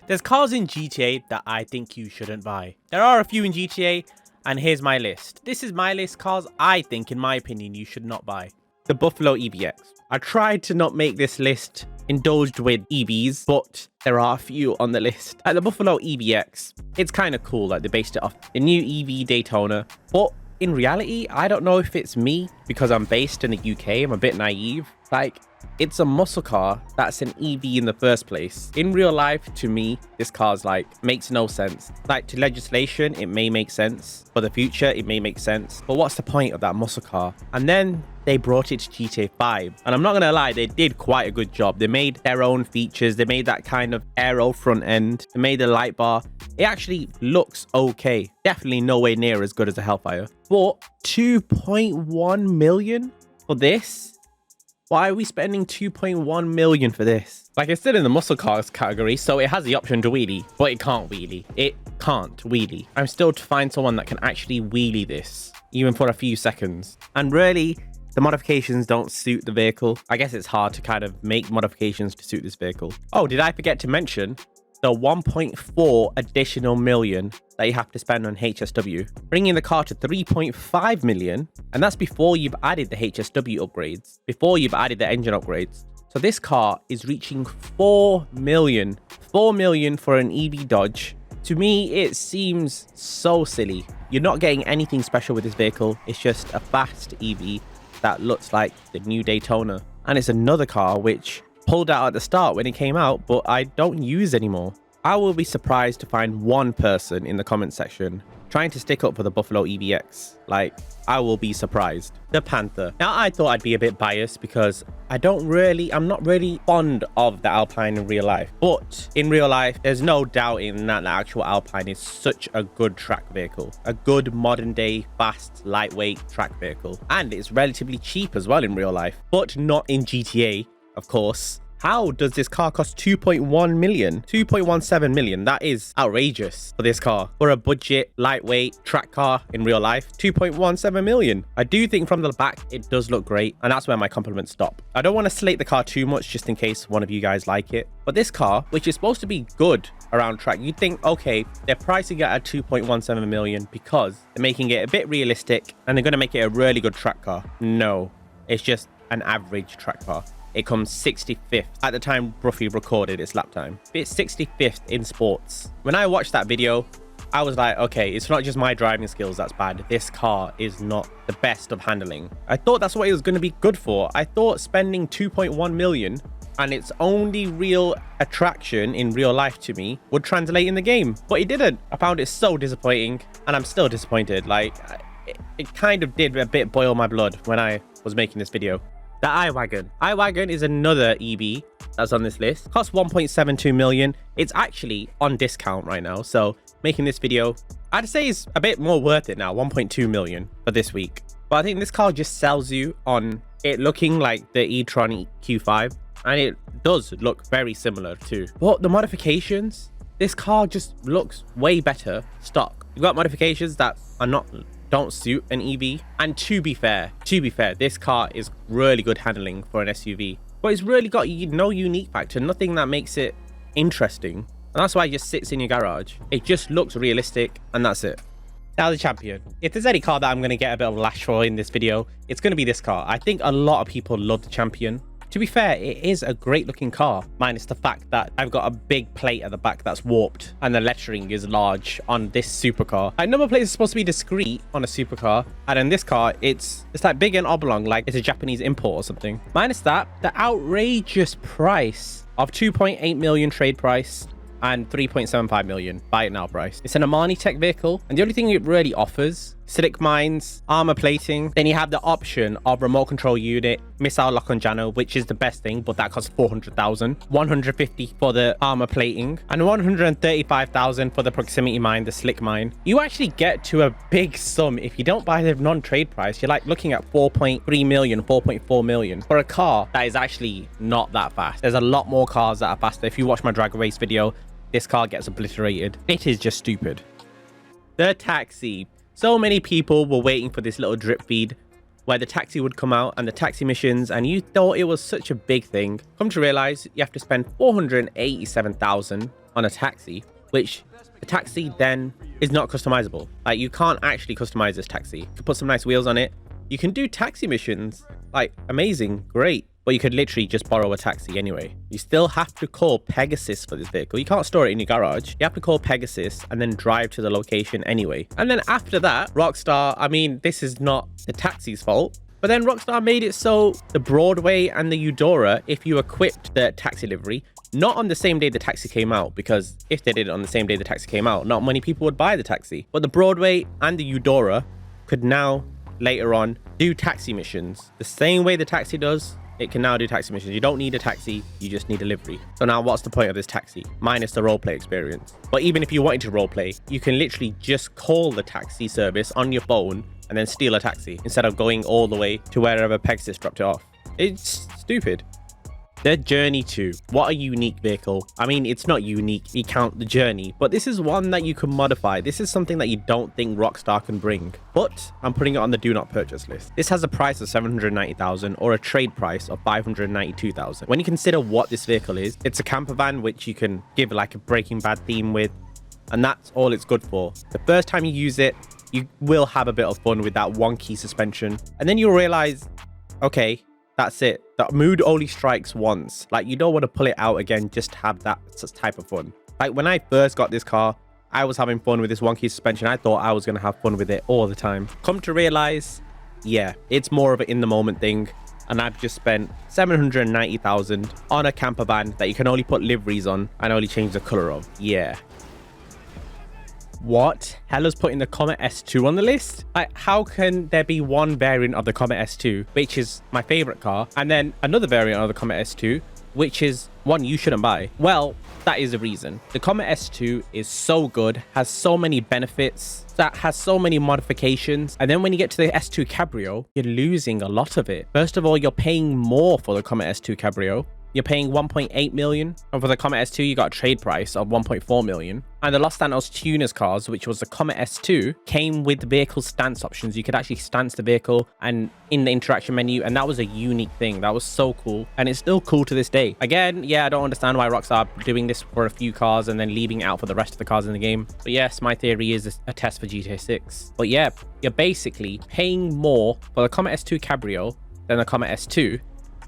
There's cars in GTA that I think you shouldn't buy. There are a few in GTA, and here's my list. This is my list cars I think, in my opinion, you should not buy. The Buffalo EBX. I tried to not make this list indulged with EVs, but there are a few on the list. Like the Buffalo EBX, it's kind of cool, like they based it off the new EV Daytona, but in reality, I don't know if it's me because I'm based in the UK, I'm a bit naive. Like, it's a muscle car that's an EV in the first place. In real life, to me, this car's like makes no sense. Like, to legislation, it may make sense. For the future, it may make sense. But what's the point of that muscle car? And then they brought it to GTA 5. And I'm not gonna lie, they did quite a good job. They made their own features. They made that kind of aero front end. They made the light bar. It actually looks okay. Definitely nowhere near as good as the Hellfire. But 2.1 million for this? Why are we spending 2.1 million for this? Like, it's still in the muscle cars category, so it has the option to wheelie, but it can't wheelie. It can't wheelie. I'm still to find someone that can actually wheelie this, even for a few seconds. And really, the modifications don't suit the vehicle. I guess it's hard to kind of make modifications to suit this vehicle. Oh, did I forget to mention the 1.4 additional million that you have to spend on HSW, bringing the car to 3.5 million, and that's before you've added the HSW upgrades, before you've added the engine upgrades. So this car is reaching 4 million. 4 million for an EV Dodge. To me, it seems so silly. You're not getting anything special with this vehicle. It's just a fast EV that looks like the new Daytona. And it's another car which pulled out at the start when it came out, but I don't use anymore. I will be surprised to find one person in the comment section trying to stick up for the Buffalo EBX. Like, I will be surprised. The Panther. Now, I thought I'd be a bit biased because I'm not really fond of the Alpine in real life. But in real life, there's no doubting that the actual Alpine is such a good track vehicle. A good modern day, fast, lightweight track vehicle. And it's relatively cheap as well in real life, but not in GTA. Of course. How does this car cost 2.1 million? 2.17 million. That is outrageous for this car. For a budget, lightweight track car in real life, 2.17 million. I do think from the back, it does look great. And that's where my compliments stop. I don't want to slate the car too much just in case one of you guys like it. But this car, which is supposed to be good around track, you'd think, okay, they're pricing it at 2.17 million because they're making it a bit realistic and they're going to make it a really good track car. No, it's just an average track car. It comes 65th at the time Bruffy recorded its lap time. It's 65th in sports. When I watched that video, I was like, okay, it's not just my driving skills that's bad. This car is not the best of handling. I thought that's what it was going to be good for. I thought spending 2.1 million and its only real attraction in real life to me would translate in the game, but it didn't. I found it so disappointing and I'm still disappointed. Like, it kind of did a bit boil my blood when I was making this video. The I-Wagen. I-Wagen is another EV that's on this list. Costs 1.72 million. It's actually on discount right now. So making this video, I'd say is a bit more worth it now. 1.2 million for this week. But I think this car just sells you on it looking like the e-tron Q5. And it does look very similar too. But the modifications, this car just looks way better stock. You've got modifications that are don't suit an EV. And to be fair, this car is really good handling for an SUV, but it's really got no unique factor, nothing that makes it interesting, and that's why it just sits in your garage. It just looks realistic, and that's it. Now the Champion. If there's any car that I'm going to get a bit of lash for in this video, it's going to be this car. I think a lot of people love the Champion. To be fair, it is a great looking car, minus the fact that I've got a big plate at the back that's warped and the lettering is large on this supercar. Like, number plates are supposed to be discreet on a supercar, and in this car, it's like big and oblong, like it's a Japanese import or something. Minus that, the outrageous price of 2.8 million trade price and 3.75 million buy it now price. It's an Armani Tech vehicle, and the only thing it really offers, silic mines, armor plating, then you have the option of remote control unit, missile lock on Jano, which is the best thing, but that costs 400,000, 150 for the armor plating, and 135,000 for the proximity mine, the slick mine. You actually get to a big sum if you don't buy the non-trade price. You're like looking at 4.3 million, 4.4 million for a car that is actually not that fast. There's a lot more cars that are faster. If you watch my drag race video, this car gets obliterated. It is just stupid. The taxi. So many people were waiting for this little drip feed where the taxi would come out and the taxi missions, and you thought it was such a big thing. Come to realize you have to spend 487,000 on a taxi, which the taxi then is not customizable. Like, you can't actually customize this taxi. You can put some nice wheels on it. You can do taxi missions, like, amazing, great. But you could literally just borrow a taxi anyway. You still have to call Pegasus for this vehicle. You can't store it in your garage. You have to call Pegasus and then drive to the location anyway. And then after that, Rockstar, I mean, this is not the taxi's fault. But then Rockstar made it so the Broadway and the Eudora, if you equipped the taxi livery, not on the same day the taxi came out, because if they did it on the same day the taxi came out, not many people would buy the taxi. But the Broadway and the Eudora could now, later on, do taxi missions. The same way the taxi does, it can now do taxi missions. You don't need a taxi, you just need a livery. So now what's the point of this taxi? Minus the roleplay experience. But even if you wanted to roleplay, you can literally just call the taxi service on your phone and then steal a taxi instead of going all the way to wherever Pegasus dropped it off. It's stupid. The Journey 2, what a unique vehicle. I mean, it's not unique, you count the Journey, but this is one that you can modify. This is something that you don't think Rockstar can bring, but I'm putting it on the do not purchase list. This has a price of 790,000 or a trade price of 592,000. When you consider what this vehicle is, it's a camper van which you can give like a Breaking Bad theme with, and that's all it's good for. The first time you use it, you will have a bit of fun with that wonky suspension, and then you'll realize, okay, that's it. That mood only strikes once. Like, you don't want to pull it out again just to have that type of fun. Like, when I first got this car, I was having fun with this wonky suspension. I thought I was going to have fun with it all the time. Come to realize, yeah, it's more of an in-the-moment thing. And I've just spent 790,000 on a camper van that you can only put liveries on and only change the color of. Yeah. What? Hella's putting the Comet S2 on the list? Like, how can there be one variant of the Comet S2, which is my favorite car, and then another variant of the Comet S2, which is one you shouldn't buy? Well, that is the reason. The Comet S2 is so good, has so many benefits, that has so many modifications, and then when you get to the S2 Cabrio, you're losing a lot of it. First of all, you're paying more for the Comet S2 Cabrio. You're paying 1.8 million. And for the Comet S2, you got a trade price of 1.4 million. And the Los Santos Tuners cars, which was the Comet S2, came with the vehicle stance options. You could actually stance the vehicle and in the interaction menu. And that was a unique thing. That was so cool. And it's still cool to this day. Again, yeah, I don't understand why Rockstar are doing this for a few cars and then leaving it out for the rest of the cars in the game. But yes, my theory is a test for GTA 6. But yeah, you're basically paying more for the Comet S2 Cabrio than the Comet S2.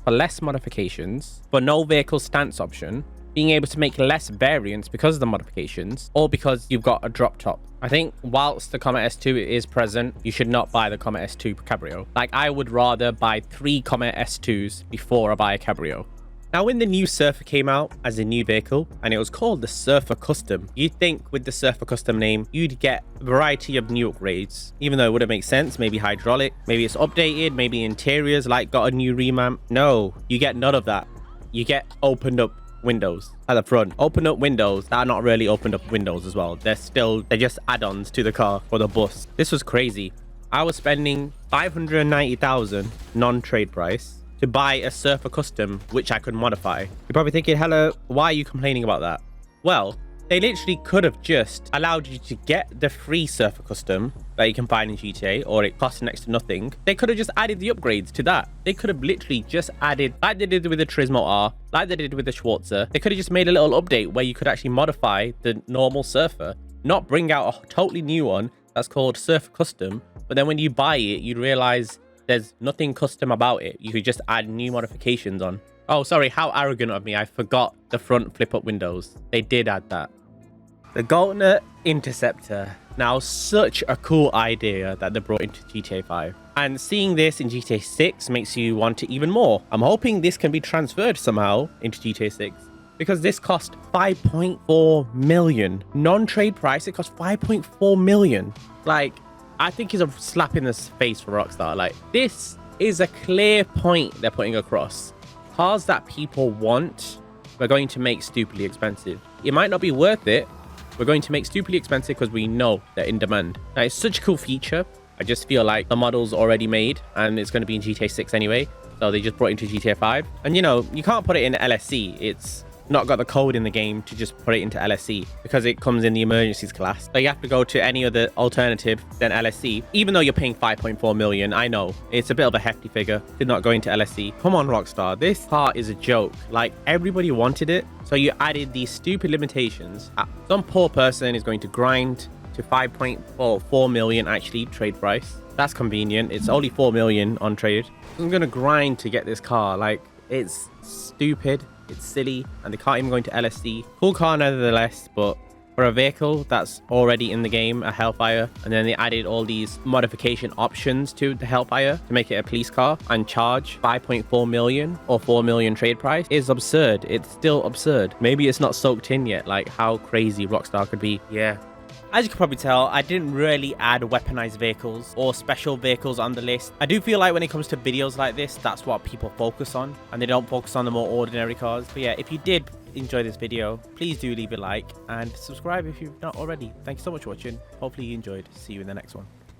For less modifications, for no vehicle stance option, being able to make less variants because of the modifications, or because you've got a drop top. I think whilst the Comet S2 is present, you should not buy the Comet S2 Cabrio. Like, I would rather buy 3 Comet S2s before I buy a Cabrio. Now, when the new Surfer came out as a new vehicle, and it was called the Surfer Custom, you'd think with the Surfer Custom name, you'd get a variety of new upgrades, even though it wouldn't make sense. Maybe hydraulic, maybe it's updated, maybe interiors like got a new revamp. No, you get none of that. You get opened up windows at the front. Open up windows that are not really opened up windows as well. They're just add-ons to the car or the bus. This was crazy. I was spending 590,000 non-trade price to buy a Surfer Custom, which I could modify. You're probably thinking, hello, why are you complaining about that? Well, they literally could have just allowed you to get the free Surfer Custom that you can find in GTA, or it costs next to nothing. They could have just added the upgrades to that. They could have literally just added, like they did with the Turismo R, like they did with the Schwarzer. They could have just made a little update where you could actually modify the normal Surfer, not bring out a totally new one that's called Surfer Custom. But then when you buy it, you'd realize there's nothing custom about it. You could just add new modifications on. Oh, sorry, how arrogant of me. I forgot the front flip-up windows. They did add that. The Gauntlet Interceptor. Now, such a cool idea that they brought into GTA 5. And seeing this in GTA 6 makes you want it even more. I'm hoping this can be transferred somehow into GTA 6. Because this cost 5.4 million. Non-trade price, it cost 5.4 million. Like, I think it's a slap in the face for Rockstar. Like, this is a clear point they're putting across. Cars that people want, we're going to make stupidly expensive. It might not be worth it. We're going to make stupidly expensive because we know they're in demand. Now, it's such a cool feature. I just feel like the model's already made and it's going to be in GTA 6 anyway. So they just brought it into GTA 5. And, you know, you can't put it in LSC. It's not got the code in the game to just put it into LSC because it comes in the emergencies class. So you have to go to any other alternative than LSC, even though you're paying 5.4 million. I know it's a bit of a hefty figure to not go into LSC. Come on, Rockstar, this car is a joke. Like, everybody wanted it, so you added these stupid limitations. Some poor person is going to grind to 5.4 million actually trade price. That's convenient. It's only 4 million on trade. I'm gonna grind to get this car. Like, it's stupid, it's silly, and they can't even go into LSC. Cool car nevertheless, but for a vehicle that's already in the game, a Hellfire, and then they added all these modification options to the Hellfire to make it a police car and charge 5.4 million or 4 million trade price is absurd. It's still absurd. Maybe it's not soaked in yet, like how crazy Rockstar could be. Yeah. As you can probably tell, I didn't really add weaponized vehicles or special vehicles on the list. I do feel like when it comes to videos like this, that's what people focus on, and they don't focus on the more ordinary cars. But yeah, if you did enjoy this video, please do leave a like and subscribe if you've not already. Thank you so much for watching. Hopefully you enjoyed. See you in the next one.